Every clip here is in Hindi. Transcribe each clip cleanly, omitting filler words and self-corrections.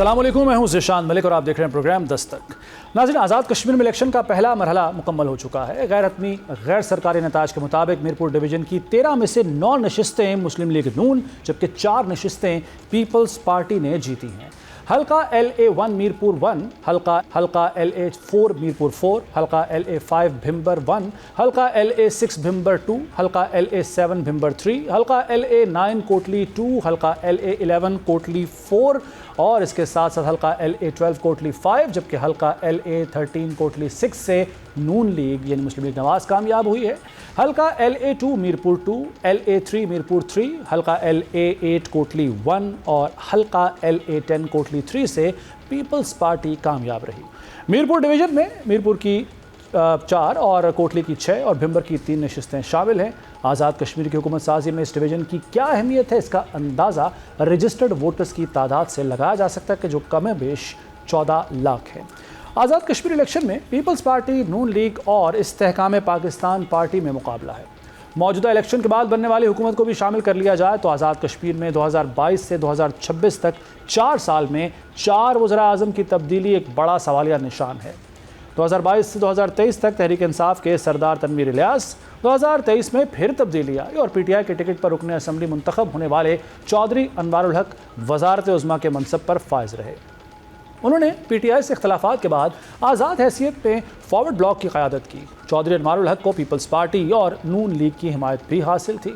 अस्सलाम वालेकुम, मैं हूं ज़िशान मलिक और आप देख रहे हैं प्रोग्राम दस्तक। नाज़रीन, आज़ाद कश्मीर में इलेक्शन का पहला मरहला मुकम्मल हो चुका है। गैर हतमी गैर सरकारी नताज के मुताबिक मीरपुर डिवीज़न की 13 में से 9 नशिस्तें मुस्लिम लीग नून जबकि 4 नशिस्तें पीपल्स पार्टी ने जीती हैं। हल्का LA1 मीरपुर 1, हल्का LA4 मीरपुर 4, हल्का LA5 भिम्बर 1, हल्का LA6 भिम्बर 2, हल्का LA7 भिम्बर 3, हल्का LA9 कोटली 2, हल्का LA11 कोटली 4 और इसके साथ साथ हल्का LA12 कोटली 5 जबकि हल्का LA13 कोटली 6 से नून लीग यानी मुस्लिम लीग नवाज कामयाब हुई है। हल्का LA2 मीरपुर 2, LA3 मीरपुर 3, हल्का LA8 कोटली 1 और हल्का LA10 कोटली 3 से पीपल्स पार्टी कामयाब रही। मीरपुर डिवीज़न में मीरपुर की 4 और कोटली की 6 और भिम्बर की 3 नशिस्तें शामिल हैं। आज़ाद कश्मीर की हुकूमत साजी में इस डिवीज़न की क्या अहमियत है, इसका अंदाज़ा रजिस्टर्ड वोटर्स की तादाद से लगाया जा सकता है कि जो कम बेश 14 लाख है। आज़ाद कश्मीर इलेक्शन में पीपल्स पार्टी, नून लीग और इस्तेहकाम पाकिस्तान पार्टी में मुकाबला है। मौजूदा इलेक्शन के बाद बनने वाली हुकूमत को भी शामिल कर लिया जाए तो आज़ाद कश्मीर में 2022 से 2026 तक 4 साल में 4 वज़रा आज़म की तब्दीली एक बड़ा सवालिया निशान है। 2022 से 2023 तक तहरीक इंसाफ के सरदार तनवीर इलियास, 2023 में फिर तब्दीली आई और PTI के टिकट पर रुकन असम्बली मुंतखब होने वाले चौधरी अनवारुल हक वज़ारत उज़्मा के मनसब पर फायज रहे। उन्होंने PTI से इख्तलाफात के बाद आज़ाद हैसियत में फॉरवर्ड ब्लॉक की क़यादत की। चौधरी अनवारुल हक को पीपल्स पार्टी और नून लीग की हिमायत भी हासिल थी।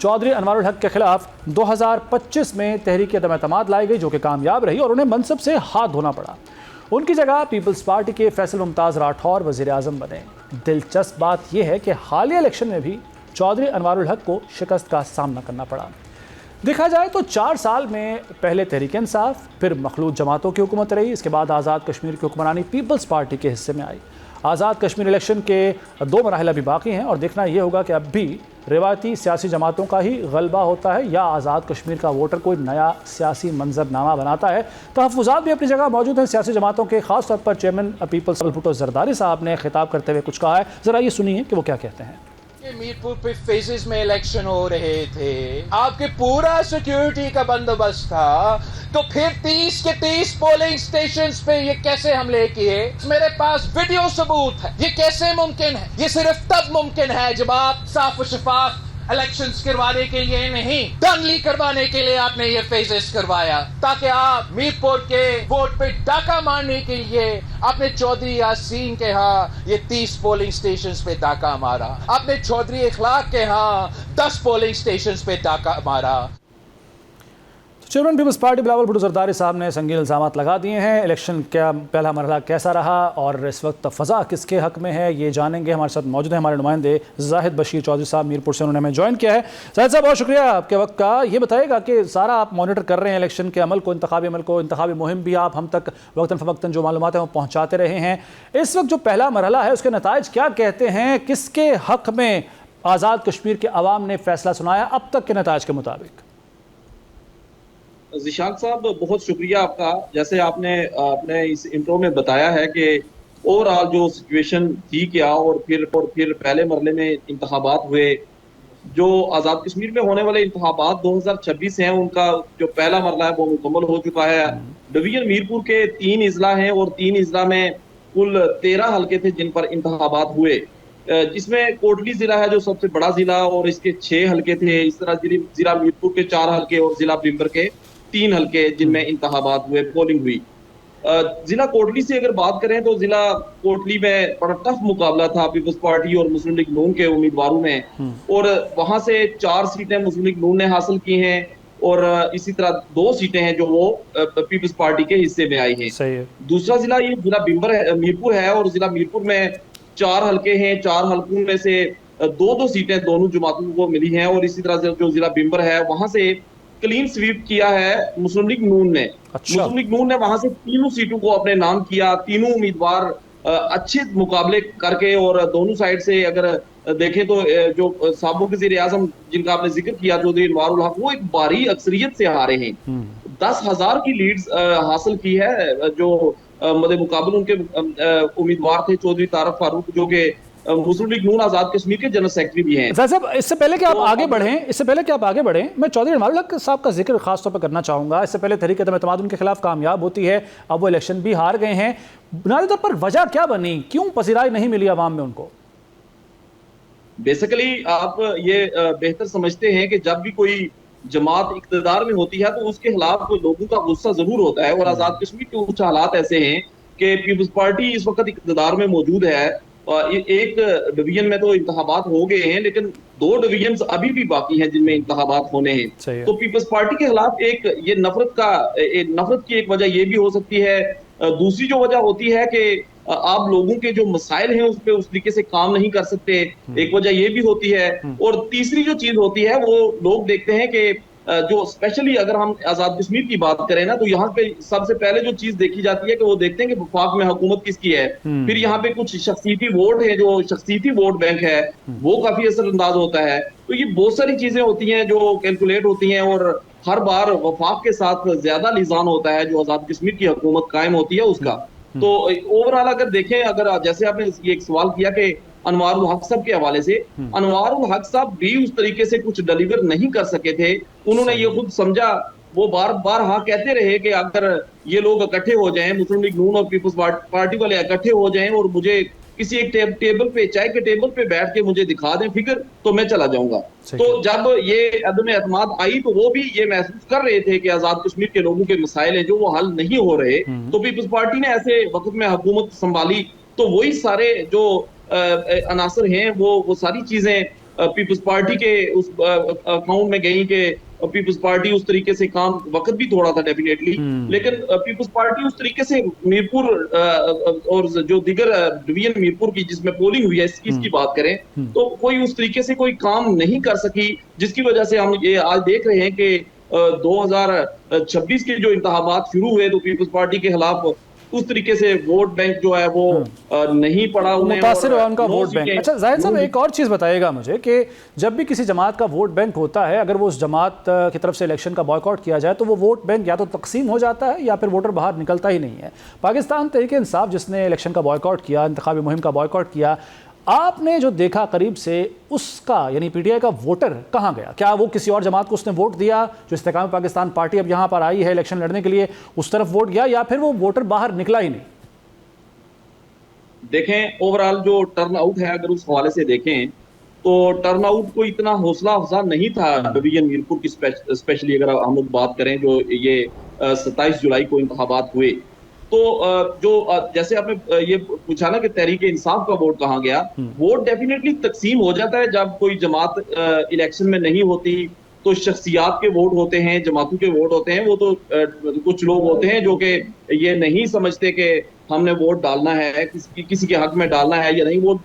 चौधरी अनवारुल हक के खिलाफ 2025 में तहरीक अदम एतमाद लाई गई जो कि कामयाब रही और उन्हें मनसब से हाथ धोना पड़ा। उनकी जगह पीपल्स पार्टी के फैसल मुमताज़ राठौर वज़ीर आज़म बने। दिलचस्प बात यह है कि हालिया इलेक्शन में भी चौधरी अनवारुल हक को शिकस्त का सामना करना पड़ा। देखा जाए तो 4 साल में पहले तहरीक इंसाफ, फिर मखलूत जमातों की हुकूमत रही, इसके बाद आज़ाद कश्मीर की हुक्मरानी पीपल्स पार्टी के हिस्से में आई। आज़ाद कश्मीर इलेक्शन के 2 मराहल अभी बाकी हैं और देखना यह होगा कि अब भी रिवायती सियासी जमातों का ही गलबा होता है या आज़ाद कश्मीर का वोटर कोई नया सियासी मंजरनामा बनाता है। तहफ़्फ़ुज़ात भी अपनी जगह मौजूद हैं सियासी जमातों के, ख़ास तौर पर चेयरमैन पीपल्स भुट्टो ज़रदारी साहब ने खिताब करते हुए कुछ कहा है। ज़रा ये सुनिए कि वो क्या कहते हैं। मीरपुर पे फेजेस में इलेक्शन हो रहे थे, आपके पूरा सिक्योरिटी का बंदोबस्त था, तो फिर 30 के 30 पोलिंग स्टेशंस पे ये कैसे हमले किए? मेरे पास वीडियो सबूत है। ये कैसे मुमकिन है? ये सिर्फ तब मुमकिन है जब आप साफ और शफाफ इलेक्शंस करवाने के लिए नहीं, दंगली करवाने के लिए आपने ये फेजेस करवाया, ताकि आप मीरपुर के वोट पे डाका मारने के लिए आपने चौधरी यासीन के यहाँ ये 30 पोलिंग स्टेशंस पे डाका मारा, आपने चौधरी इखलाक के यहाँ 10 पोलिंग स्टेशंस पे डाका मारा। चेयरमैन पीपल्स पार्टी बिलावल भुट्टो ज़रदारी साहब ने संगीन इल्ज़ामात लगा दिए हैं। इलेक्शन का पहला मरहला कैसा रहा और इस वक्त फ़ज़ा किसके हक़ में है ये जानेंगे। हमारे साथ मौजूद हैं हमारे नुमाइंदे ज़ाहिद बशीर चौधरी साहब, मीरपुर से उन्होंने हमें ज्वाइन किया है। ज़ाहिद साहब, बहुत शुक्रिया आपके वक्त का। ये बताइएगा कि सारा आप मॉनिटर कर रहे हैं इलेक्शन के अमल को, इंतखाबी अमल को, इंतखाबी मुहिम भी आप हम तक वक्तन फ़वक्तन जो मालूमात हैं वो पहुँचाते रहे हैं। इस वक्त जो पहला मरहला है उसके नताइज क्या कहते हैं, किसके हक़ में आज़ाद कश्मीर के अवाम ने फ़ैसला सुनाया अब तक के नताइज के मुताबिक? ज़िशान साहब, बहुत शुक्रिया आपका। जैसे आपने अपने इस इंट्रो में बताया है कि ओवरऑल जो सिचुएशन थी क्या और फिर पहले मरले में इंतखाबात हुए। जो आज़ाद कश्मीर में होने वाले इंतखाबात 2026 हैं उनका जो पहला मरला है वो मुकम्मल हो चुका है। डिवीजन मीरपुर के 3 इजला हैं और 3 इजला में कुल 13 हल्के थे जिन पर इंतखाबात हुए, जिसमें कोटली जिला है जो सबसे बड़ा जिला और इसके 6 हल्के थे। इस तरह जिला मीरपुर के 4 हल्के और जिला भिम्बर के 3 हल्के जिनमें इंतखाबात हुए, पोलिंग हुई। जिला कोटली से अगर बात करें तो जिला कोटली में बड़ा टफ मुकाबला था पीपल्स पार्टी और मुस्लिम लीग नून के उम्मीदवारों में और वहां से 4 सीटें मुस्लिम लीग नून ने हासिल की हैं और इसी तरह 2 सीटें हैं जो वो पीपल्स पार्टी के हिस्से में आई हैं। सही है। दूसरा जिला ये जिला मीरपुर है और जिला मीरपुर में 4 हल्के हैं, 4 हल्कों में से 2-2 सीटें दोनों जमातों को मिली हैं और इसी तरह से जो जिला भिम्बर है वहां से क्लीन स्वीप किया है मुस्लिम लीग नून ने। मुस्लिम लीग नून ने वहां से 3 सीटों को अपने नाम किया। 3 उम्मीदवार अच्छे मुकाबले करके और दोनों साइड से अगर देखें तो जो साबिक़ वज़ीर आज़म जिनका आपने जिक्र किया चौधरी अनवारुल हक, वो एक भारी अक्सरियत से हारे हैं। 10,000 की लीड्स हासिल की है। जो मुकाबले उनके उम्मीदवार थे चौधरी तारक फारूक जो कि मुस्लिम लीग नून आजाद कश्मीर के जनरल सेक्रेटरी भी हैं। साहब, इससे पहले कि आप आगे बढ़ें, मैं चौधरी अनवारुल हक साहब का जिक्र खास तौर पर करना चाहूंगा। इससे पहले तहरीक एतमाद उनके खिलाफ कामयाब होती है, अब वो इलेक्शन भी हार गए हैं। बुनियादी तौर पर वजह क्या बनी, क्यों पसीराई नहीं मिली आवाम में उनको? बेसिकली आप ये बेहतर समझते हैं कि जब भी कोई जमात इक़्तिदार में होती है तो उसके खिलाफ लोगों का गुस्सा जरूर होता है, और आजाद कश्मीर के कुछ हालात ऐसे हैं कि पीपल्स पार्टी इस वक्त इक़्तिदार में मौजूद है। एक डिवीजन में तो इंतखाबात हो गए हैं, लेकिन 2 डिवीजन अभी भी बाकी हैं जिनमें इंतखाबात होने हैं। तो पीपल्स पार्टी के खिलाफ ये नफरत की एक वजह ये भी हो सकती है। दूसरी जो वजह होती है कि आप लोगों के जो मसाइल हैं उस पर उस तरीके से काम नहीं कर सकते, एक वजह ये भी होती है। और तीसरी जो चीज होती है वो लोग देखते हैं कि जो स्पेशली अगर हम आजाद कश्मीर की बात करें ना, तो यहाँ पे सबसे पहले जो चीज देखी जाती है कि वो देखते हैं कि वफाक में हुकूमत किसकी है। फिर यहाँ पे कुछ शख्सियती वोट है, जो शख्सियती वोट बैंक है वो काफी असरअंदाज होता है। तो ये बहुत सारी चीजें होती हैं जो कैलकुलेट होती हैं, और हर बार वफाक के साथ ज्यादा लिजान होता है जो आजाद कश्मीर की हुकूमत कायम होती है उसका। तो ओवरऑल अगर देखें, अगर जैसे आपने ये एक सवाल किया कि अनवारुल हक साहब के हवाले से, अनवारुल हक साहब भी उस तरीके से कुछ डिलीवर नहीं कर सके थे। उन्होंने ये खुद समझा, वो बार बार हाँ कहते रहे कि अगर ये लोग इकट्ठे हो जाएं, मुस्लिम लीग नून और पीपल्स पार्टी वाले इकट्ठे हो जाएं और मुझे किसी एक टेबल पे, चाय के टेबल पे बैठ के मुझे दिखा दें फिगर, तो मैं चला जाऊंगा। तो जब ये अदम एतमाद आई तो वो भी ये महसूस कर रहे थे कि आजाद कश्मीर के लोगों के मसाइल हैं जो वो हल नहीं हो रहे। तो पीपल्स पार्टी ने ऐसे वक्त में हुकूमत संभाली, तो वही सारे जो अनासर हैं वो सारी चीजें पीपल्स पार्टी के उस अकाउंट में गई कि पीपल्स पार्टी उस तरीके से काम, वक्त भी थोड़ा था डेफिनेटली, लेकिन पीपल्स पार्टी उस तरीके से मीरपुर और जो दीगर डिवीजन मीरपुर की जिसमें पोलिंग हुई है इसकी बात करें, तो कोई उस तरीके से कोई काम नहीं कर सकी, जिसकी वजह से हम ये आज देख रहे हैं कि 2026 के जो इंतखाबात शुरू हुए तो पीपल्स पार्टी के खिलाफ उस तरीके से वोट बैंक जो है वो नहीं पड़ा, मुतासिर हुआ उनका वोट बैंक। अच्छा जाहिद साहब, एक और चीज़ बताइएगा मुझे कि जब भी किसी जमात का वोट बैंक होता है, अगर वो उस जमात की तरफ से इलेक्शन का बॉयकॉट किया जाए तो वो वोट बैंक या तो तकसीम हो जाता है या फिर वोटर बाहर निकलता ही नहीं है। पाकिस्तान तहरीक इंसाफ जिसने इलेक्शन का बॉयकॉट किया, इंतखाबी मुहिम का बॉयकॉट किया, आपने जो देखा करीब से, उसका यानी पीटीआई का वोटर कहाँ गया? क्या वो किसी और जमात को उसने वोट दिया? जो इस्तेकाम पाकिस्तान पार्टी अब यहाँ पर आई है इलेक्शन लड़ने के लिए, उस तरफ वोट गया, या फिर वो वोटर बाहर निकला ही नहीं? देखें, ओवरऑल जो टर्न आउट है अगर उस हवाले से देखें तो टर्न आउट को इतना हौसला अफजा नहीं था डिवीजन मीरपुर की, स्पेशली अगर हम लोग बात करें जो ये 27 जुलाई को इंतखाबात हुए। तो जो जैसे आपने ये पूछा ना कि तहरीक इंसाफ का वोट कहाँ गया, वोट डेफिनेटली तकसीम हो जाता है जब कोई जमात इलेक्शन में नहीं होती। तो शख्सियात के वोट होते हैं, जमातों के वोट होते हैं, वो तो कुछ लोग होते हैं जो कि ये नहीं समझते कि हमने वोट डालना है, किसी के हक में डालना है या नहीं। वो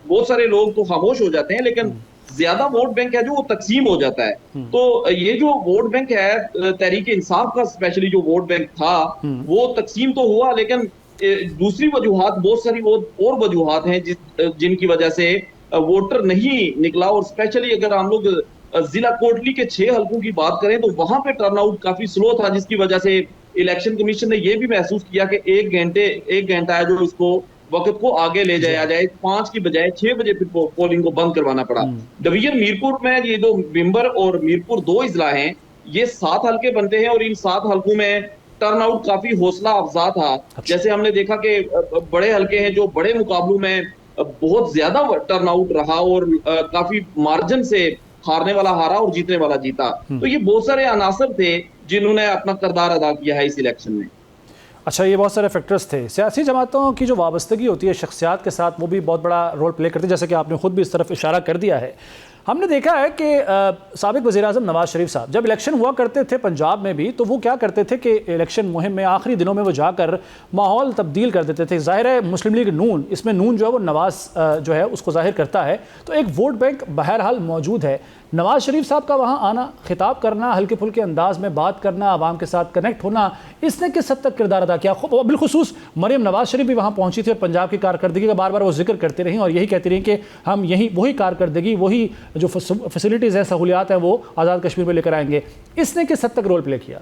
बहुत सारे लोग तो खामोश हो जाते हैं, लेकिन ज्यादा वोट बैंक है जो वो तकसीम हो जाता है। तो ये जो वोट बैंक है तहरीक इंसाफ का, स्पेशली जो वोट बैंक था वो तकसीम तो हुआ, लेकिन दूसरी वजूहात, बहुत सारी और वजूहात हैं जिनकी वजह से वोटर नहीं निकला। और स्पेशली अगर हम लोग जिला कोटली के 6 हलकों की बात करें तो वहां पे टर्नआउट काफी स्लो था, जिसकी वजह से इलेक्शन कमीशन ने यह भी महसूस किया कि एक घंटा है जो इसको वक्त को आगे ले जाया जाए, 5 की बजाय 6 बजे फिर पोलिंग को बंद करवाना पड़ा। डिवीजन मीरपुर में ये जो बिम्बर और मीरपुर 2 इजला हैं, ये 7 हलके बनते हैं और इन 7 हलकों में टर्नआउट काफी हौसला अफजा था। जैसे हमने देखा कि बड़े हलके हैं जो बड़े मुकाबलों में बहुत ज्यादा टर्नआउट रहा और काफी मार्जिन से हारने वाला हारा और जीतने वाला जीता। तो ये बहुत सारे अनासर थे जिन्होंने अपना किरदार अदा किया है इस इलेक्शन में। अच्छा, ये बहुत सारे फैक्टर्स थे। सियासी जमातों की जो वाबस्तगी होती है शख्सियात के साथ, वो भी बहुत बड़ा रोल प्ले करती है, जैसे कि आपने खुद भी इस तरफ इशारा कर दिया है। हमने देखा है कि साबिक वज़ीर-ए-आज़म नवाज शरीफ साहब जब इलेक्शन हुआ करते थे पंजाब में भी, तो वो क्या करते थे कि इलेक्शन मुहिम में आखिरी दिनों में वो जाकर माहौल तब्दील कर देते थे। ज़ाहिर है मुस्लिम लीग नून, इसमें नून जो है वो नवाज जो है उसको ज़ाहिर करता है, तो एक वोट बैंक बहरहाल मौजूद है। नवाज शरीफ साहब का वहाँ आना, खिताब करना, हल्के फुल्के अंदाज में बात करना, आवाम के साथ कनेक्ट होना, इसने किस हद तक किरदार अदा किया? बिलखुसूस मरियम नवाज शरीफ भी वहाँ पहुँची थी और पंजाब की कारकर्दगी का बार बार वो जिक्र करते रहीं और यही कहती रहीं कि हम यही वही कारकर्दगी, वही जो फैसिलिटीज़ हैं, सहूलियात हैं, वो आज़ाद कश्मीर में लेकर आएंगे। इसने किस हद तक रोल प्ले किया?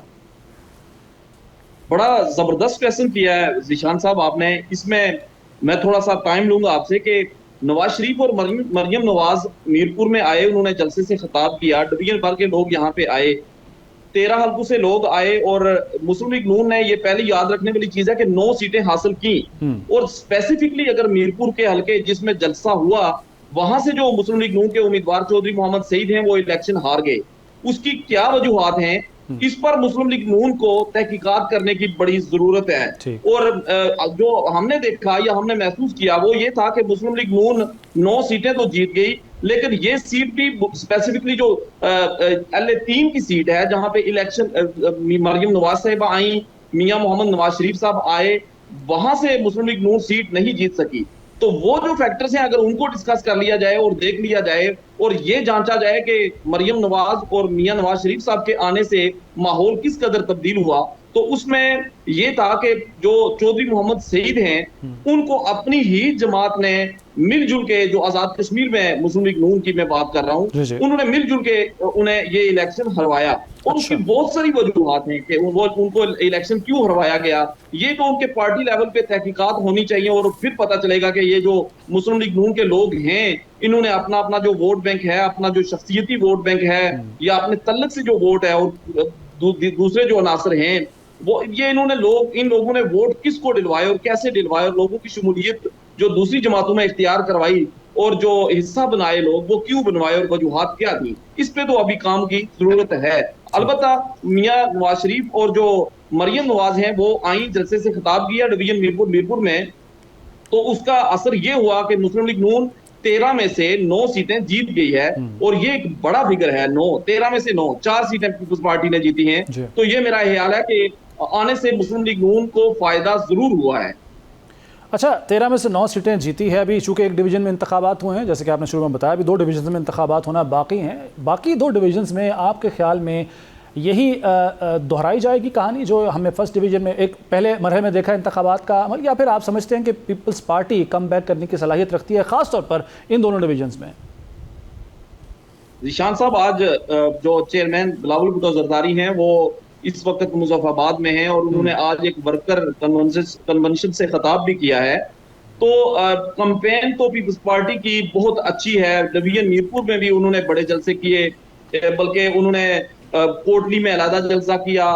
बड़ा ज़बरदस्त क्वेश्चन किया है ज़ीशान साहब आपने। इसमें मैं थोड़ा सा टाइम लूंगा आपसे कि नवाज शरीफ और मरियम नवाज मीरपुर में आए, उन्होंने जलसे से खिताब किया, डिवीजन भर के लोग यहाँ पे आए, 13 हल्कों से लोग आए और मुस्लिम लीग नून ने ये पहले याद रखने वाली चीज है कि 9 सीटें हासिल की। और स्पेसिफिकली अगर मीरपुर के हल्के जिसमें जलसा हुआ, वहां से जो मुस्लिम लीग नून के उम्मीदवार चौधरी मोहम्मद सईद हैं वो इलेक्शन हार गए। उसकी क्या वजूहात हैं, इस पर मुस्लिम लीग नून को तहकीकात करने की बड़ी जरूरत है। और जो हमने देखा या हमने महसूस किया वो ये था कि मुस्लिम लीग नून 9 सीटें तो जीत गई, लेकिन ये सीट भी स्पेसिफिकली जो LA3 की सीट है जहां पे इलेक्शन मरियम नवाज साहिबा आई, मियां मोहम्मद नवाज शरीफ साहब आए, वहां से मुस्लिम लीग नून सीट नहीं जीत सकी। तो वो जो फैक्टर्स हैं अगर उनको डिस्कस कर लिया जाए और देख लिया जाए और ये जांचा जाए कि मरियम नवाज और मियां नवाज शरीफ साहब के आने से माहौल किस कदर तब्दील हुआ, तो उसमें ये था कि जो चौधरी मोहम्मद सईद हैं उनको अपनी ही जमात ने मिलजुल के, जो आजाद कश्मीर में मुस्लिम लीग नून की मैं बात कर रहा हूँ, उन्होंने मिलजुल के उन्हें ये इलेक्शन हरवाया। और उसकी बहुत सारी वजूहात हैं कि उनको इलेक्शन क्यों हरवाया गया। ये तो उनके पार्टी लेवल पे तहकीकात होनी चाहिए और फिर पता चलेगा कि ये जो मुस्लिम लीग नून के लोग हैं इन्होंने अपना अपना जो वोट बैंक है, अपना जो शख्सियती वोट बैंक है या अपने तल्लक से जो वोट है और दूसरे जो अनासर हैं वो ये इन लोगों ने वोट किसको दिलवाए और कैसे दिलवाए, और लोगों की शमूलियत जो दूसरी जमातों में इख्तियार करवाई और जो हिस्सा बनाए लोग वो क्यों बनवाए और वजूहात क्या थी, इस पे तो अभी काम की जरूरत है। अलबत्ता मियां नवाज शरीफ और जो मरियम नवाज हैं वो आई, जलसे से खिताब किया डिवीजन मीरपुर में, तो उसका असर ये हुआ कि मुस्लिम लीग नून 13 में से 9 सीटें जीत गई है और ये एक बड़ा फिगर है। 13 में से 9, 4 सीटें पीपल्स पार्टी ने जीती हैं। तो ये मेरा ख्याल है कि आने से मुस्लिम लीग नून को फायदा जरूर हुआ है। अच्छा, 13 में से 9 सीटें जीती है। अभी चूंकि एक डिवीजन में इंतखाबात हुए हैं, जैसे कि आपने शुरू में बताया, अभी 2 डिवीजन में इंतखाबात होना बाकी हैं। बाकी 2 डिवीजन में आपके ख्याल में यही दोहराई जाएगी कहानी जो हमने फर्स्ट डिवीजन में एक पहले मरहले में देखा इंतखाबात का अमल, या फिर आप समझते हैं कि पीपल्स पार्टी कम बैक करने की सलाहियत रखती है खासतौर पर इन दोनों डिवीजन में? जिशान साहब, आज जो चेयरमैन बिलावल भुट्टो जरदारी हैं वो इस वक्त मुजफ्फराबाद में हैं और उन्होंने आज एक वर्कर कन्वेंशन से खिताब भी किया है। तो कैंपेन तो पीपल्स पार्टी की बहुत अच्छी है। डिवीजन मीरपुर में भी उन्होंने बड़े जलसे किए, बल्कि उन्होंने कोटली में अलहदा जलसा किया,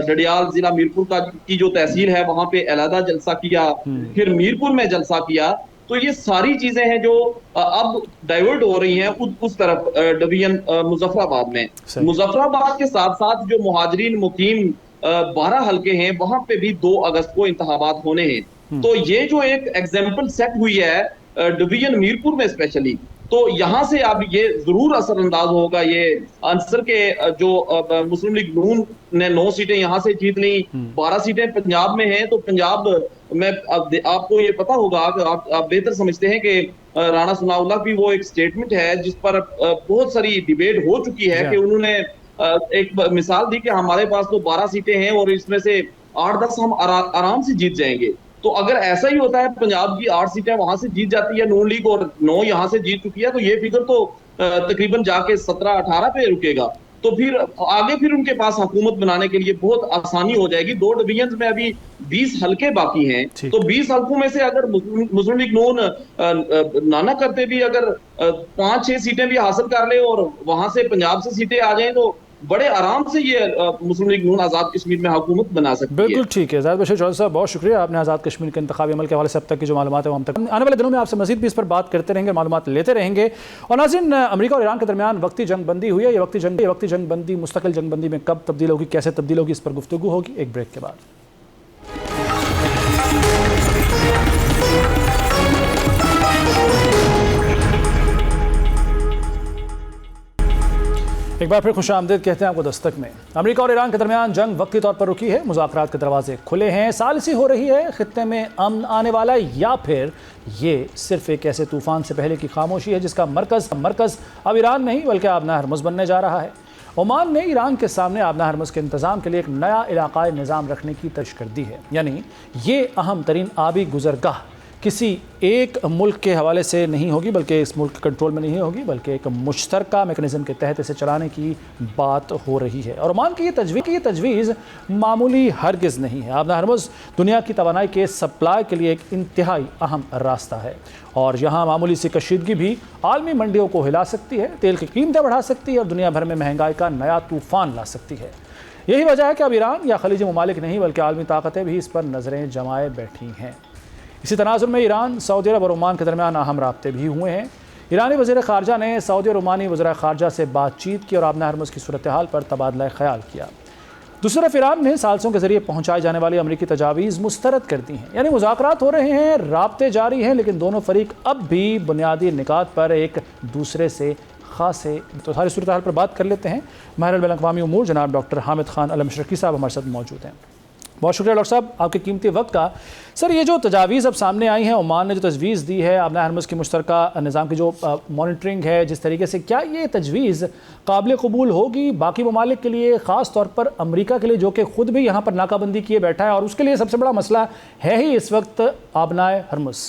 डडियाल जिला मीरपुर की जो तहसील है वहां पे अलहदा जलसा किया, फिर मीरपुर में जलसा किया। तो ये सारी चीजें हैं जो अब डाइवर्ट हो रही हैं उस तरफ डिवीजन मुजफ्फराबाद में। मुजफ्फराबाद के साथ साथ जो मुहाजिरीन मुकीम 12 हल्के हैं वहां पे भी 2 अगस्त को इंतखाबात होने हैं। तो ये जो एक एग्जाम्पल सेट हुई है डिवीजन मीरपुर में स्पेशली, तो यहाँ से अब ये जरूर असरअंदाज होगा ये आंसर के जो मुस्लिम लीग नून ने 9 सीटें यहाँ से जीत ली, 12 सीटें पंजाब में हैं। तो पंजाब में आपको ये पता होगा कि आप बेहतर समझते हैं कि राणा सनाउल्लाह की वो एक स्टेटमेंट है जिस पर बहुत सारी डिबेट हो चुकी है कि उन्होंने एक मिसाल दी कि हमारे पास तो 12 सीटें हैं और इसमें से 8-10 हम आराम से जीत जाएंगे। तो अगर ऐसा ही होता है, पंजाब की 8 सीटें वहां से जीत जाती है नून लीग और 9 यहाँ से जीत चुकी है, तो ये फिगर तो तकरीबन जाके 17-18 पे रुकेगा। तो फिर आगे फिर उनके पास हुकूमत बनाने के लिए बहुत आसानी हो जाएगी। 2 डिवीजन में अभी 20 हल्के बाकी हैं, तो 20 हल्कों में से अगर मुस्लिम लीग नून नाना करते भी अगर 5-6 सीटें भी हासिल कर ले और वहां से पंजाब से सीटें आ जाएं, तो बड़े आराम से ये मुस्लिम लीग नून आज़ाद कश्मीर में हुकूमत बना सकती है। बिल्कुल ठीक है। ज़ाहिद बशीर चौधरी साहब, बहुत शुक्रिया, आपने आज़ाद कश्मीर के इंतखाबी अमल के हवाले से अब तक की जो मालूमात है वो हम तक आने वाले दिनों में आपसे मजीद भी इस पर बात करते रहेंगे, मालूमात लेते रहेंगे। और नाज़रीन, अमेरिका और ईरान के दरमियान वक्ती जंग बंदी हुई है। ये वक्ती जंग बंदी मुस्तकिल जंग बंदी में कब तब्दील होगी, कैसे तब्दील होगी, इस पर गुफ्तगू होगी एक ब्रेक के बाद। एक बार फिर खुशामदीद कहते हैं आपको दस्तक में। अमेरिका और ईरान के दरमियान जंग वक्ती तौर पर रुकी है, मुज़ाकरात के दरवाजे खुले हैं, सालिसी हो रही है, खित्ते में अमन आने वाला है, या फिर ये सिर्फ एक ऐसे तूफान से पहले की खामोशी है जिसका मरकज़ अब ईरान नहीं बल्कि आबना हरमुज़ बनने जा रहा है। ओमान ने ईरान के सामने आबना हरमुज़ के इंतज़ाम के लिए एक नया इलाक़ाई निज़ाम रखने की तजवीज़ कर दी है, यानी ये अहम तरीन आबी गुज़रगाह किसी एक मुल्क के हवाले से नहीं होगी, बल्कि इस मुल्क के कंट्रोल में नहीं होगी, बल्कि एक मुश्तरका मेकनिज़म के तहत इसे चलाने की बात हो रही है। और ओमान की ये तजवीज़ मामूली हरगिज़ नहीं है। आबना हरमुज़ दुनिया की तवानाई के सप्लाई के लिए एक इंतहाई अहम रास्ता है और यहाँ मामूली सी कशीदगी भी आलमी मंडियों को हिला सकती है, तेल की कीमतें बढ़ा सकती है और दुनिया भर में महंगाई का नया तूफ़ान ला सकती है। यही वजह है कि अब ईरान या खलीजी ममालिक नहीं बल्कि आलमी ताकतें भी इस पर नज़रें जमाए बैठी हैं। इसी तनाजुर में ईरान, सऊदी अरब और ओमान के दरमियान अहम राब्ते भी हुए हैं। ईरानी वज़ीर ख़ारजा ने सऊदी और ओमानी वज़ीर ख़ारजा से बातचीत की और आबना हरमुज़ की सूरत हाल पर तबादला ख्याल किया। दूसरी तरफ ईरान ने सालसों के ज़रिए पहुँचाई जाने वाली अमरीकी तजावीज़ मुस्तरद कर दी हैं। यानी मुज़ाकरात हो रहे हैं, राब्ते जारी हैं, लेकिन दोनों फरीक अब भी बुनियादी निकात पर एक दूसरे से ख़ास है। तो सारी सूरत हाल पर बात कर लेते हैं। माहिर बैनुल-अक़वामी उमूर जनाब डॉक्टर हामिद ख़ान अल-मशरक़ी साहब हमारे साथ मौजूद हैं। बहुत शुक्रिया डॉक्टर साहब आपके कीमती वक्त का। सर, ये जो तजावीज़ अब सामने आई हैं, ओमान ने जो तजवीज़ दी है आबना हरमुज़ की मुश्तरका निज़ाम की जो मॉनिटरिंग है जिस तरीके से, क्या ये तजवीज़ काबिल कबूल होगी बाकी ममालिक के लिए, ख़ास तौर पर अमरीका के लिए जो कि ख़ुद भी यहाँ पर नाकाबंदी किए बैठा है और उसके लिए सबसे बड़ा मसला है ही इस वक्त आबनाए हरमुज़?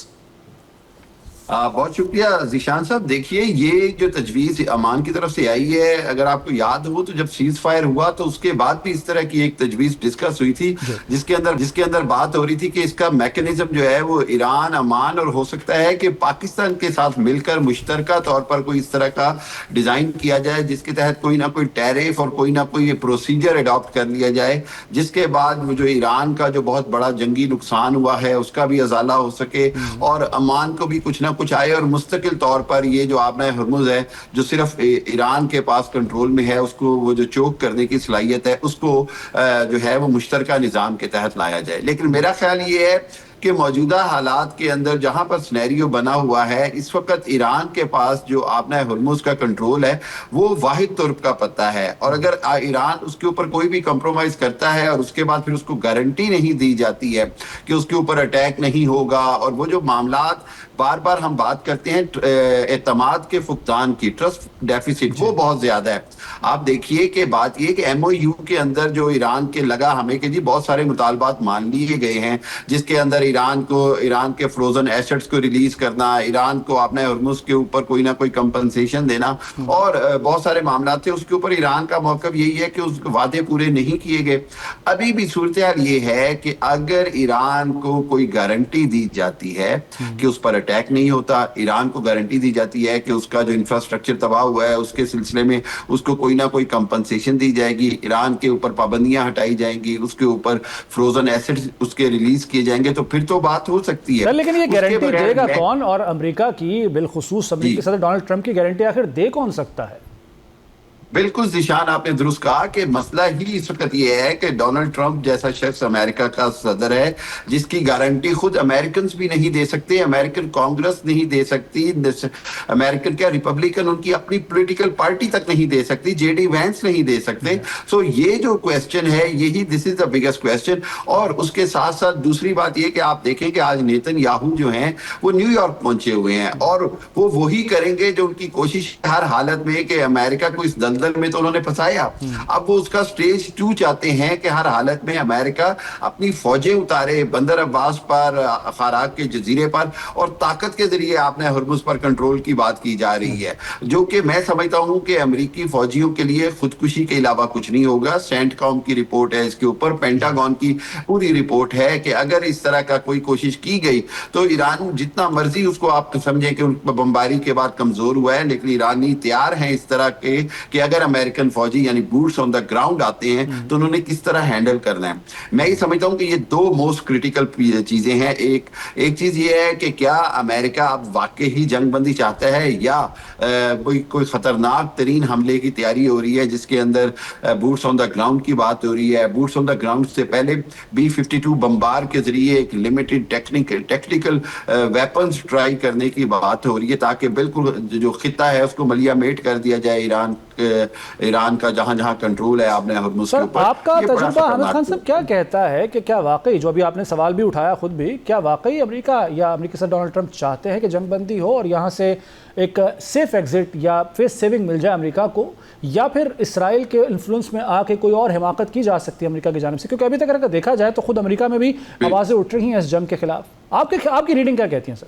बहुत शुक्रिया ज़ीशान साहब। देखिए, ये जो तजवीज़ अमान की तरफ से आई है, अगर आपको याद हो तो जब सीज फायर हुआ तो उसके बाद भी इस तरह की एक तजवीज़ डिस्कस हुई थी जिसके अंदर बात हो रही थी कि इसका मैकेनिज्म जो है वो ईरान, अमान और हो सकता है कि पाकिस्तान के साथ मिलकर मुश्तरका तौर पर कोई इस तरह का डिज़ाइन किया जाए जिसके तहत कोई ना कोई टैरिफ और कोई ना कोई प्रोसीजर अडॉप्ट कर लिया जाए, जिसके बाद वो जो ईरान का जो बहुत बड़ा जंगी नुकसान हुआ है उसका भी अजाला हो सके और अमान को भी कुछ ना कुछ आए और मुस्तकिल तौर पर ये जो आबना हरमुज़ है जो सिर्फ ईरान के पास कंट्रोल में है, उसको वो जो चोक करने की सलाहियत है उसको जो है वो मुश्तरका निज़ाम के तहत लाया जाए। लेकिन मेरा ख्याल ये है कि मौजूदा हालात के अंदर जहां पर सिनेरियो बना हुआ है, इस वक्त ईरान के पास जो आबना हरमुज़ का कंट्रोल है वो वाहिद तुर्क का पत्ता है और अगर ईरान उसके ऊपर कोई भी कंप्रोमाइज करता है और उसके बाद फिर उसको गारंटी नहीं दी जाती है कि उसके ऊपर अटैक नहीं होगा और वो जो मामलात बार बार हम बात करते हैं एतमाद के फुकदान की, ट्रस्ट डेफिसिट, वो बहुत ज्यादा है। आप देखिए कि बात ये कि MOU के अंदर जो ईरान के लगा हमें कि जी बहुत सारे मुतालबात मान लिए गए हैं जिसके अंदर ईरान के फ्रोजन एसेट्स को रिलीज करना, ईरान को अपने हरमुज़ के ऊपर कोई ना कोई कंपनसेशन देना और बहुत सारे मामला थे। उसके ऊपर ईरान का मौक़िफ़ यही है कि उस वादे पूरे नहीं किए गए। अभी भी सूरत हाल ये है कि अगर ईरान को कोई गारंटी दी जाती है कि उस पर अटैक नहीं होता, ईरान को गारंटी दी जाती है कि उसका जो इंफ्रास्ट्रक्चर तबाह हुआ है उसके सिलसिले में उसको कोई ना कोई कंपनसेशन दी जाएगी, ईरान के ऊपर पाबंदियां हटाई जाएंगी, उसके ऊपर फ्रोजन एसेट्स उसके रिलीज किए जाएंगे, तो फिर तो बात हो सकती है। लेकिन ये गारंटी देगा कौन? और अमेरिका की, बिलखुसूस अमेरिकी सदर डोनाल्ड ट्रंप की गारंटी आखिर दे कौन सकता है? बिल्कुल ज़ीशान, आपने दुरुस्त कहा कि मसला ही इस वक्त ये है कि डोनाल्ड ट्रंप जैसा शख्स अमेरिका का सदर है जिसकी गारंटी खुद अमेरिकन भी नहीं दे सकते, अमेरिकन कांग्रेस नहीं दे सकती, अमेरिकन क्या रिपब्लिकन उनकी अपनी पॉलिटिकल पार्टी तक नहीं दे सकती, JD वैंस नहीं दे सकते। सो ये जो क्वेश्चन है यही this is the biggest question. और उसके साथ साथ दूसरी बात ये कि आप देखें कि आज नेतन्याहू जो हैं वो न्यूयॉर्क पहुंचे हुए हैं और वो वही करेंगे जो उनकी कोशिश हर हालत में कि अमेरिका को इस दलदल में तो उन्होंने फंसाया, अब वो उसका स्टेज 2 चाहते हैं कि हर हालत में अमेरिका अपनी फौजें उतारे बंदर अब्बास पर, खाराक के जजीरे पर और ताकत के जरिए आपने हरमुज़ पर कंट्रोल की बात की जा रही है, जो कि मैं समझता हूं कि अमेरिकी फौजियों के लिए खुदकुशी के अलावा कुछ नहीं होगा। सेंटकॉम की रिपोर्ट है इसके ऊपर, पेंटागन की पूरी रिपोर्ट है कि अगर इस तरह का कोई कोशिश की गई तो ईरान जितना मर्जी उसको आप समझें कि बमबारी के बाद कमजोर हुआ है, लेकिन ईरानी तैयार हैं इस तरह के कि अगर अमेरिकन फौजी यानी बूट्स ऑन द ग्राउंड आते हैं तो उन्होंने किस तरह हैंडल करना है। मैं ये समझता हूं कि ये दो मोस्ट क्रिटिकल चीजें हैं। एक चीज ये है कि क्या अमेरिका अब वाकई ही जंगबंदी चाहता है या कोई खतरनाक तरीन हमले की तैयारी हो रही है जिसके अंदर बूट्स ऑन द ग्राउंड की बात हो रही है। बूट्स ऑन द ग्राउंड से पहले B-52 बम्बार के जरिए एक लिमिटेड टेक्निकल वेपन्स ट्राई करने की बात हो रही है ताकि बिल्कुल जो खिता है उसको मलिया मेट कर दिया जाए ईरान ईरान का जहां जहां कंट्रोल है आपने हुर्मुज़ के सर, ऊपर, आपका ये बड़ा तजुर्बा हामिद खतरनाक खान साहब क्या कहता है कि क्या वाकई, जो अभी आपने सवाल भी उठाया खुद भी, क्या वाकई अमेरिका या अमेरिकी सदर डोनाल्ड ट्रंप चाहते हैं कि जंग बंदी हो और यहाँ से एक सेफ एग्जिट या फेस सेविंग मिल जाए अमेरिका को, या फिर इसराइल के इन्फ्लुएंस में आके कोई और हिमाकत की जा सकती है अमेरिका की जानिब से? क्योंकि अभी तक अगर देखा जाए तो खुद अमेरिका में भी आवाज़ें उठ रही हैं इस जंग के खिलाफ। आपकी रीडिंग क्या कहती हैं सर?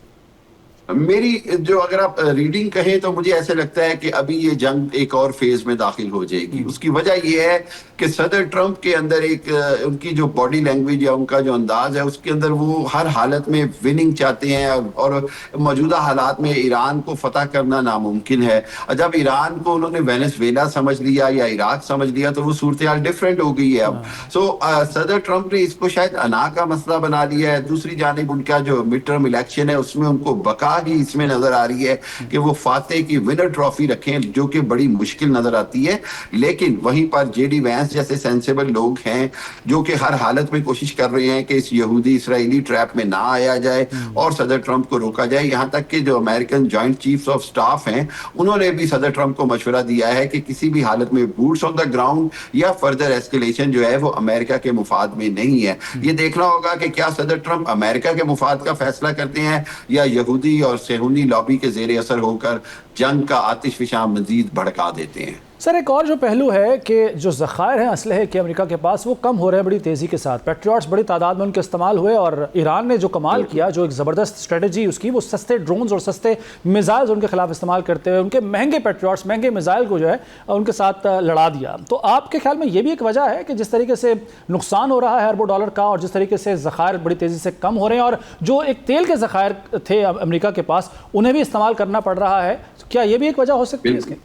मेरी जो, अगर आप रीडिंग कहें तो मुझे ऐसे लगता है कि अभी ये जंग एक और फेज में दाखिल हो जाएगी। उसकी वजह ये है कि सदर ट्रंप के अंदर एक उनकी जो बॉडी लैंग्वेज या उनका जो अंदाज है उसके अंदर वो हर हालत में विनिंग चाहते हैं, और मौजूदा हालात में ईरान को फतह करना नामुमकिन है। जब ईरान को उन्होंने वेनेजुएला समझ लिया या इराक समझ लिया तो वो सूरत हाल डिफरेंट हो गई है अब। सो सदर ट्रंप ने इसको शायद अना का मसला बना लिया है। दूसरी जानिब उनका जो मिड टर्म इलेक्शन है उसमें उनको बका ही इसमें नजर आ रही है कि वो फाते की विनर ट्रॉफी रखें, जो कि बड़ी मुश्किल नजर आती है। लेकिन वहीं पर जेडी वैंस जैसे सेंसेबल लोग हैं जो कि हर हालत में कोशिश कर रहे हैं कि इस यहूदी इसराइली ट्रैप में ना आया जाए और सदर ट्रंप को रोका जाए। यहां तक कि जो American joint chiefs of staff हैं उन्होंने भी सदर ट्रंप को मशवरा दिया है कि किसी भी हालत में बूट्स ऑन द ग्राउंड या फर्दर एस्केलेशन जो है वो अमेरिका के मुफाद में नहीं है। ये देखना होगा कि क्या सदर ट्रंप अमेरिका के मुफाद का फैसला करते हैं या यहूदी और सेहूनी लॉबी के जेर असर होकर जंग का आतिशफिशां मजीद भड़का देते हैं। सर, एक और जो पहलू है कि जो ज़खायर हैं असलहे के अमेरिका के पास वो कम हो रहे हैं बड़ी तेज़ी के साथ। पेट्रियट्स बड़ी तादाद में उनके इस्तेमाल हुए और ईरान ने जो कमाल किया, जो एक ज़बरदस्त स्ट्रेटजी उसकी, वो सस्ते ड्रोन्स और सस्ते मिसाइल्स उनके खिलाफ इस्तेमाल करते हुए उनके महंगे पेट्रियट्स, महंगे मिसाइल को जो है उनके साथ लड़ा दिया। तो आपके ख्याल में ये भी एक वजह है कि जिस तरीके से नुकसान हो रहा है अरबों डॉलर का और जिस तरीके से ज़खायर बड़ी तेज़ी से कम हो रहे हैं और जो एक तेल के ज़खायर थे अमेरिका के पास उन्हें भी इस्तेमाल करना पड़ रहा है, क्या ये भी एक वजह हो सकती है इसकी?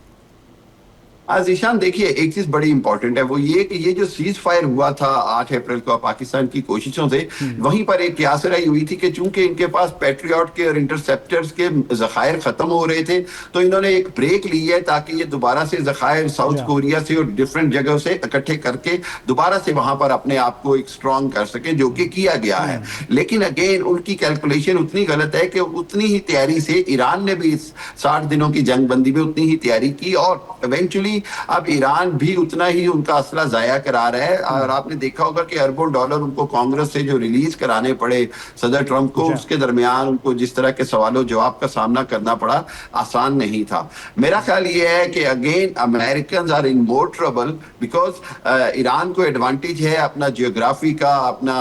जीशान, देखिए एक चीज बड़ी इंपॉर्टेंट है, वो ये कि ये जो सीज फायर हुआ था 8 अप्रैल को पाकिस्तान की कोशिशों से, वहीं पर एक क्यासराई हुई थी कि चूंकि इनके पास पैट्रियट के और इंटरसेप्टर्स के जखायर खत्म हो रहे थे तो इन्होंने एक ब्रेक ली है ताकि ये दोबारा से जखायर साउथ कोरिया से और डिफरेंट जगहों से इकट्ठे करके दोबारा से वहां पर अपने आप को एक स्ट्रॉन्ग कर सके, जो कि किया गया है। लेकिन अगेन उनकी कैलकुलेशन उतनी गलत है कि उतनी ही तैयारी से ईरान ने भी इस 60 दिनों की जंगबंदी में उतनी ही तैयारी की और इवेंचुअली अब ईरान भी उतना ही उनका असला जाया करा रहा है। और आपने देखा होगा कि अरबों डॉलर उनको कांग्रेस से जो रिलीज कराने पड़े सदर ट्रंप को, उसके दरमियान उनको जिस तरह के सवालों जवाब का सामना करना पड़ा, आसान नहीं था। मेरा ख्याल ये है कि again American are in more trouble because Iran को एडवांटेज है अपना जियोग्राफी का, अपना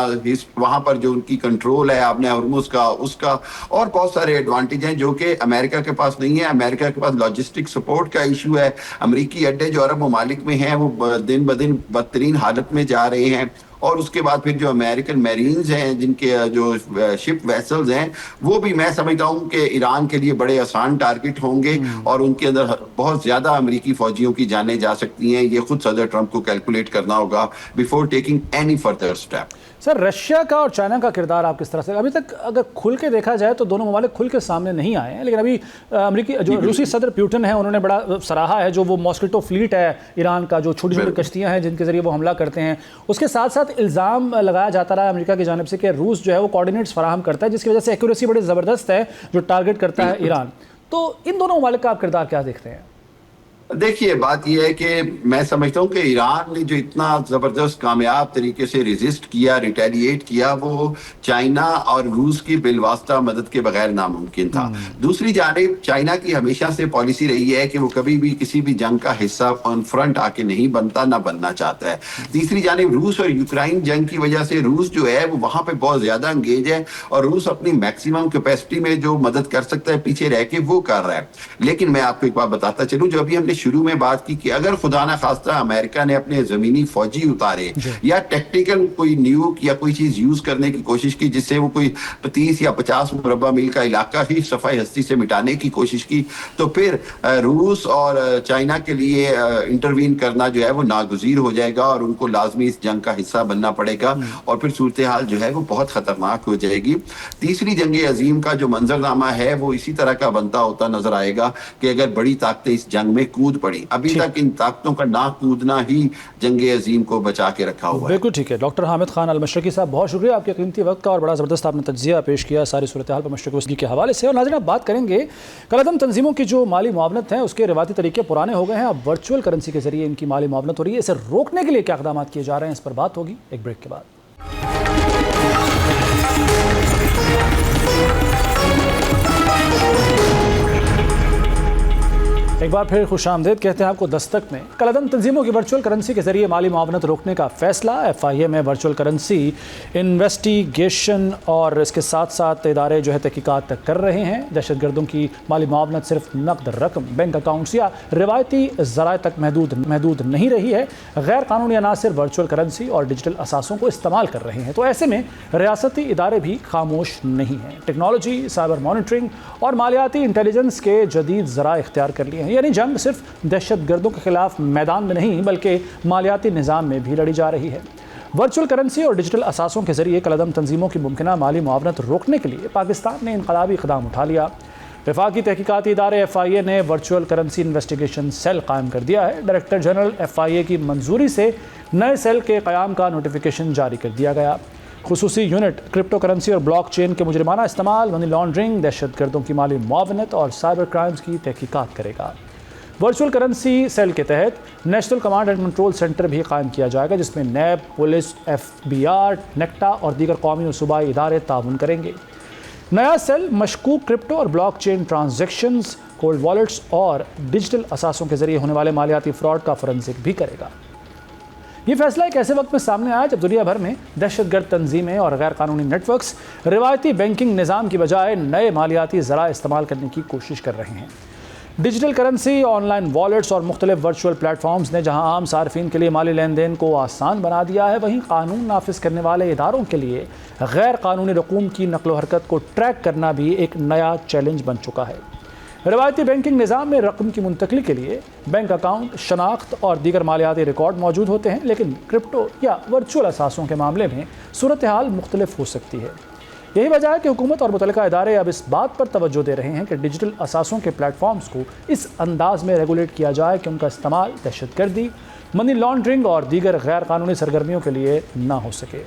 वहां पर जो उनकी कंट्रोल है, अपने हुर्मुज़ का, उसका, और बहुत सारे एडवांटेज हैं जो कि अमेरिका के पास नहीं है। अमेरिका के पास लॉजिस्टिक सपोर्ट का इशू है। अमेरिकी अड्डे जो अरब ममालिक में हैं वो दिन ब दिन बदतरीन हालत में जा रहे हैं। और उसके बाद फिर जो अमेरिकन मैरीन्स हैं, जिनके जो शिप वेसल्स हैं, वो भी मैं समझता हूँ कि ईरान के लिए बड़े आसान टारगेट होंगे और उनके अंदर बहुत ज्यादा अमेरिकी फौजियों की जानें जा सकती हैं। ये खुद सदर ट्रंप को कैलकुलेट करना होगा before taking any further step. Sir, Russia का और चाइना का किरदार आप किस तरह से, अभी तक अगर खुल के देखा जाए तो दोनों ममालिक खुल के सामने नहीं आए हैं, लेकिन अभी अमेरिकी जो रूसी सदर पुतिन है उन्होंने बड़ा सराहा है जो वो मॉस्किटो फ्लीट है ईरान का, जो छोटी छोटी कश्तियां हैं जिनके जरिए वो हमला करते हैं। उसके साथ साथ इल्ज़ाम लगाया जाता रहा है अमेरिका की जानिब से कि रूस जो है वो कोऑर्डिनेट्स फराहम करता है, जिसकी वजह से एक्यूरेसी बड़ी ज़बरदस्त है जो टारगेट करता है ईरान। तो इन दोनों ममालिक का आप किरदार क्या देखते हैं? देखिए, बात यह है कि मैं समझता हूं कि ईरान ने जो इतना जबरदस्त कामयाब तरीके से रेजिस्ट किया, रिटेलिएट किया, वो चाइना और रूस की बिलवास्ता मदद के बगैर नामुमकिन था। दूसरी जानिब चाइना की हमेशा से पॉलिसी रही है कि वो कभी भी किसी भी जंग का हिस्सा ऑन फ्रंट आके नहीं बनता, ना बनना चाहता है। तीसरी जानिब रूस और यूक्रेन जंग की वजह से रूस जो है वो वहां पे बहुत ज्यादा अंगेज है और रूस अपनी मैक्सिमम कैपेसिटी में जो मदद कर सकता है पीछे रह के वो कर रहा है। लेकिन मैं आपको एक बात बताता चलूं, जो अभी हमने शुरू में बात की कि अगर खुदा ना खास्ता अमेरिका ने अपने जमीनी फौजी उतारे या टेक्निकल कोई न्यूक या कोई चीज यूज करने की कोशिश की जिससे वो कोई 30 या 50 मुरब्बा मील का इलाका ही सफाई हस्ती से मिटाने की कोशिश की, तो फिर रूस और चाइना के लिए इंटरवीन करना जो है वो नागुज़ीर हो जाएगा और उनको लाजमी इस जंग का हिस्सा बनना पड़ेगा और फिर सूरत हाल जो है वो बहुत खतरनाक हो जाएगी। तीसरी जंग अजीम का जो मंजरनामा है वो इसी तरह का बनता होता नजर आएगा कि अगर बड़ी ताकतें इस जंग में कूद कूद पड़ी। अभी तक इन ताकतों का ना कूदना ही जंग अजीम को बचा के रखा हुआ है। बिल्कुल ठीक है। डॉक्टर हामिद खान अल मशरकी साहब, बहुत शुक्रिया आपके कीमती वक्त का, और बड़ा ज़बरदस्त आपने तज्जिया पेश किया सारी सूरत हाल पर मशरक़ी के हवाले से। और नाज़रीन, अब बात करेंगे कलअदम तंजीमों की जो माली मुआवनत है उसके रिवायती तरीके पुराने हो गए हैं, अब वर्चुअल करेंसी के जरिए इनकी माली मुआवनत हो रही है। इसे रोकने के लिए क्या इक़दाम किए जा रहे हैं, इस पर बात होगी एक ब्रेक के बाद। एक बार फिर खुशामदीद कहते हैं आपको दस्तक में। कलअदम तंजीमों की वर्चुअल करेंसी के जरिए माली मुआवनत रोकने का फैसला। FIA में वर्चुअल करेंसी इन्वेस्टिगेशन और इसके साथ साथ इदारे जो है तहकीकात कर रहे हैं। दहशतगर्दों की माली मुआवनत सिर्फ नकद रकम बैंक अकाउंट्स या रिवायती ज़राए तक महदूद नहीं रही है। गैर कानूनी अनासर वर्चुअल करेंसी और डिजिटल असासों को इस्तेमाल कर रहे हैं, तो ऐसे में रियासती इदारे भी खामोश नहीं हैं। टेक्नोलॉजी, साइबर मॉनिटरिंग और मालियाती इंटेलिजेंस के जदीद ज़राए इख्तियार कर लिए हैं। यानी जंग सिर्फ दहशतगर्दों के खिलाफ मैदान में नहीं बल्कि मालियाती निज़ाम में भी लड़ी जा रही है। वर्चुअल करेंसी और डिजिटल असासों के जरिए कलअदम तंजीमों की मुमकिना माली मुआवनत रोकने के लिए पाकिस्तान ने इनकलाबी इक़दाम उठा लिया। वफाकी तहकीकाती इदारे FIA ने वर्चुअल करेंसी इन्वेस्टिगेशन सेल कायम कर दिया है। डायरेक्टर जनरल FIA की मंजूरी से नए सेल के क़याम का नोटिफिकेशन जारी कर दिया गया। खुसूसी यूनिट क्रिप्टो करेंसी और ब्लॉक चेन के मुजरिमाना इस्तेमाल, मनी लॉन्ड्रिंग, दहशतगर्दों की माली मुआवनत और साइबर क्राइम्स की तहकीकात करेगा। वर्चुअल करेंसी सेल के तहत national command and control centre भी कायम किया जाएगा, जिसमें नैब, पुलिस, FBR, नेक्टा और दीगर कौमी और सूबाई इदारे ताउन करेंगे। नया सेल मशकूक क्रिप्टो और block chain transactions, cold wallets और डिजिटल असासों के जरिए होने वाले मालियाती फ्रॉड का फोरेंसिक भी करेगा। ये फैसला एक ऐसे वक्त में सामने आया जब दुनिया भर में दहशतगर्द तंजीमें और गैर कानूनी नेटवर्क्स रिवायती बैंकिंग निज़ाम की बजाय नए मालियाती ज़राए इस्तेमाल करने की कोशिश कर रहे हैं। डिजिटल करेंसी, ऑनलाइन वॉलेट्स और मुख्तलिफ वर्चुअल प्लेटफॉर्म्स ने जहां आम सार्फिन के लिए माली लेन देन को आसान बना दिया है, वहीं कानून नाफिज करने वाले इदारों के लिए गैर कानूनी रकूम की नकलो हरकत को ट्रैक करना भी एक नया चैलेंज बन चुका है। रिवायती बैंकिंग निज़ाम में रकम की मुंतकली के लिए बैंक अकाउंट, शनाख्त और दीगर मालियाती रिकॉर्ड मौजूद होते हैं, लेकिन क्रिप्टो या वर्चुअल असासों के मामले में सूरत हाल मुख्तलिफ हो सकती है। यही वजह है कि हुकूमत और मुतल्लिका इदारे अब इस बात पर तवज्जो दे रहे हैं कि डिजिटल असासों के प्लेटफॉर्म्स को इस अंदाज में रेगुलेट किया जाए कि उनका इस्तेमाल दहशतगर्दी, मनी लॉन्ड्रिंग और दीगर गैर कानूनी सरगर्मियों के लिए ना हो सके।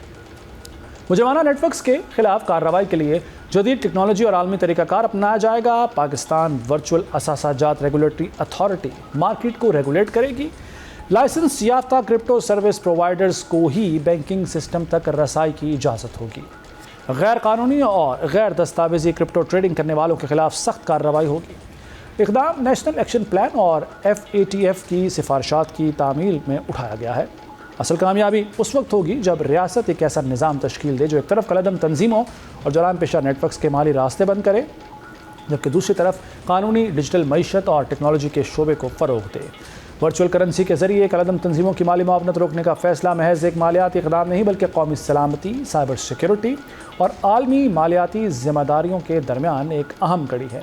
मुजरिमाना नेटवर्क्स के खिलाफ कार्रवाई के लिए जदीद टेक्नोलॉजी और आलमी तरीक़ाकार अपनाया जाएगा। पाकिस्तान वर्चुअल असासाजात रेगुलेटरी अथॉरिटी मार्केट को रेगुलेट करेगी। लाइसेंस याफ्ता क्रिप्टो सर्विस प्रोवाइडर्स को ही बैंकिंग सिस्टम तक रसाई की इजाज़त होगी। गैर कानूनी और गैर दस्तावेजी क्रिप्टो ट्रेडिंग करने वालों के खिलाफ सख्त कार्रवाई होगी। इक़दाम नेशनल एक्शन प्लान और FATF की सिफारिशात की तामील में उठाया गया है। असल कामयाबी उस वक्त होगी जब रियासत एक ऐसा निज़ाम तश्कील दे जो एक तरफ कलअदम तंजीमों और जराइम पेशा नेटवर्क्स के माली रास्ते बंद करे, जबकि दूसरी तरफ कानूनी डिजिटल मईशत और टेक्नोलॉजी के शोबे को फ़रोग़ दे। वर्चुअल करेंसी के जरिए कलअदम तंजीमों की माली मुआवनत रोकने का फैसला महज एक मालियाती इक़दाम नहीं बल्कि कौमी सलामती, साइबर सिक्योरिटी और आलमी मालियाती ज़िम्मेदारियों के दरमियान एक अहम कड़ी है।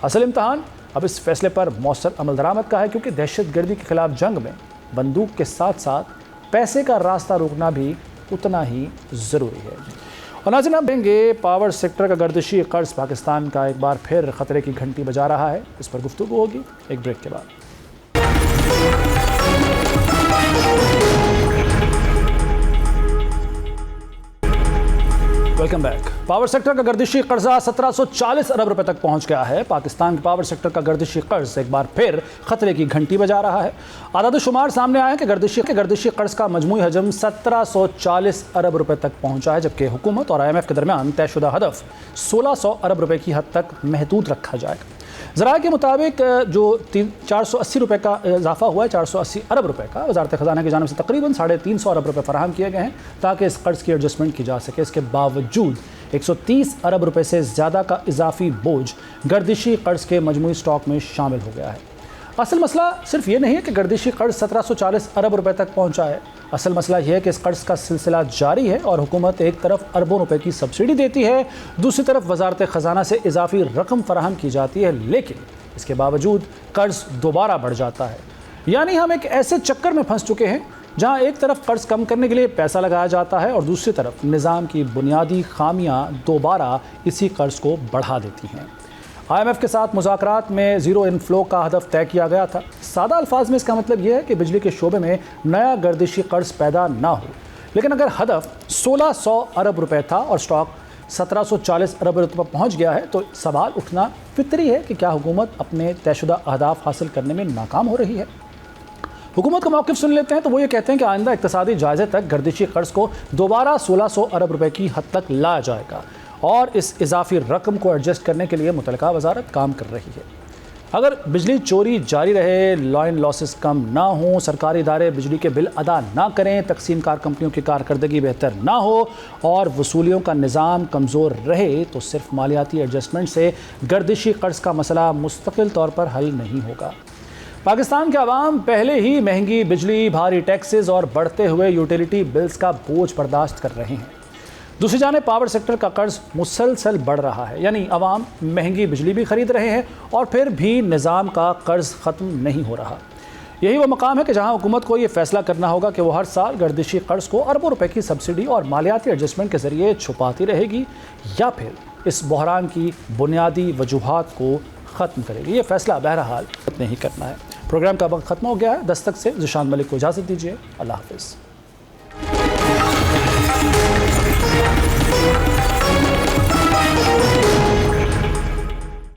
असल इम्तहान अब इस फैसले पर मौसर अमल दरामद का है, क्योंकि दहशतगर्दी के खिलाफ जंग में बंदूक के साथ साथ पैसे का रास्ता रोकना भी उतना ही ज़रूरी है। और नाज़रीन, अब देंगे पावर सेक्टर का गर्दिशी कर्ज पाकिस्तान का एक बार फिर ख़तरे की घंटी बजा रहा है। इस पर गुफ्तगू होगी एक ब्रेक के बाद। Welcome back. पावर सेक्टर का गर्दिशी कर्जा 1740 अरब रुपए तक पहुंच गया है। पाकिस्तान के पावर सेक्टर का गर्दिशी कर्ज एक बार फिर खतरे की घंटी बजा रहा है। आदाद शुमार सामने आया कि गर्दिशी कर्ज का मजमूई हजम 1740 अरब रुपए तक पहुंचा है, जबकि हुकूमत और IMF के दरमियान तयशुदा हदफ 1600 अरब रुपए की हद तक महदूद रखा जाएगा। ज़राए के मुताबिक जो 480 रुपये का इजाफा हुआ है, 480 अरब रुपए का वज़ारत ख़ज़ाना की जानिब से तकरीबन 350 अरब रुपए फराहम किए गए हैं ताकि इस कर्ज़ की एडजस्टमेंट की जा सके। इसके बावजूद 130 अरब रुपए से ज़्यादा का इजाफी बोझ गर्दिशी कर्ज़ के मजमूई स्टॉक में शामिल हो गया है। असल मसला सिर्फ ये नहीं है कि गर्दिशी कर्ज़ 1740 अरब रुपए तक पहुँचा है। असल मसला यह है कि इस कर्ज़ का सिलसिला जारी है और हुकूमत एक तरफ अरबों रुपए की सब्सिडी देती है, दूसरी तरफ वज़ारत ख़ज़ाना से इजाफी रकम फराहम की जाती है, लेकिन इसके बावजूद कर्ज़ दोबारा बढ़ जाता है। यानी हम एक ऐसे चक्कर में फंस चुके हैं जहां एक तरफ कर्ज़ कम करने के लिए पैसा लगाया जाता है और दूसरी तरफ निज़ाम की बुनियादी खामियां दोबारा इसी कर्ज़ को बढ़ा देती हैं। IMF के साथ मुज़ाकरात में ज़ीरो इनफ्लो का हदफ तय किया गया था। सादा अल्फाज में इसका मतलब यह है कि बिजली के शोबे में नया गर्दिशी कर्ज पैदा ना हो। लेकिन अगर हदफ 1600 अरब रुपए था और स्टॉक 1740 अरब रुपए पर पहुंच गया है, तो सवाल उठना फितरी है कि क्या हुकूमत अपने तयशुदा अहदाफ हासिल करने में नाकाम हो रही है। हुकूमत का मौक़िफ़ सुन लेते हैं तो वो ये कहते हैं कि आइंदा इक़्तिसादी जायज़े तक गर्दिशी कर्ज को दोबारा 1600 अरब रुपए की हद तक लाया जाएगा और इस इजाफी रकम को एडजस्ट करने के लिए मुतलका वजारत काम कर रही है। अगर बिजली चोरी जारी रहे, लाइन लॉसेस कम ना हों, सरकारी इदारे बिजली के बिल अदा ना करें, तकसीम कार कंपनियों की कारकर्दगी बेहतर ना हो और वसूलियों का निज़ाम कमज़ोर रहे, तो सिर्फ मालियाती एडजस्टमेंट से गर्दिशी कर्ज का मसला मुस्तकिल तौर पर हल नहीं होगा। पाकिस्तान के अवाम पहले ही महंगी बिजली, भारी टैक्सेस और बढ़ते हुए यूटिलिटी बिल्स का बोझ बर्दाश्त कर रहे हैं। दूसरी जानिब पावर सेक्टर का कर्ज मुसलसल बढ़ रहा है, यानी अवाम महंगी बिजली भी खरीद रहे हैं और फिर भी निज़ाम का कर्ज ख़त्म नहीं हो रहा। यही वो मकाम है कि जहां हुकूमत को ये फैसला करना होगा कि वो हर साल गर्दिशी कर्ज को अरबों रुपए की सब्सिडी और मालियाती एडजस्टमेंट के ज़रिए छुपाती रहेगी या फिर इस बहरान की बुनियादी वजूहात को ख़त्म करेगी। ये फैसला बहरहाल नहीं करना है। प्रोग्राम का वक्त ख़त्म हो गया है। दस्तक से ज़िशान मलिक को इजाज़त दीजिए। अल्लाह हाफ़िज़।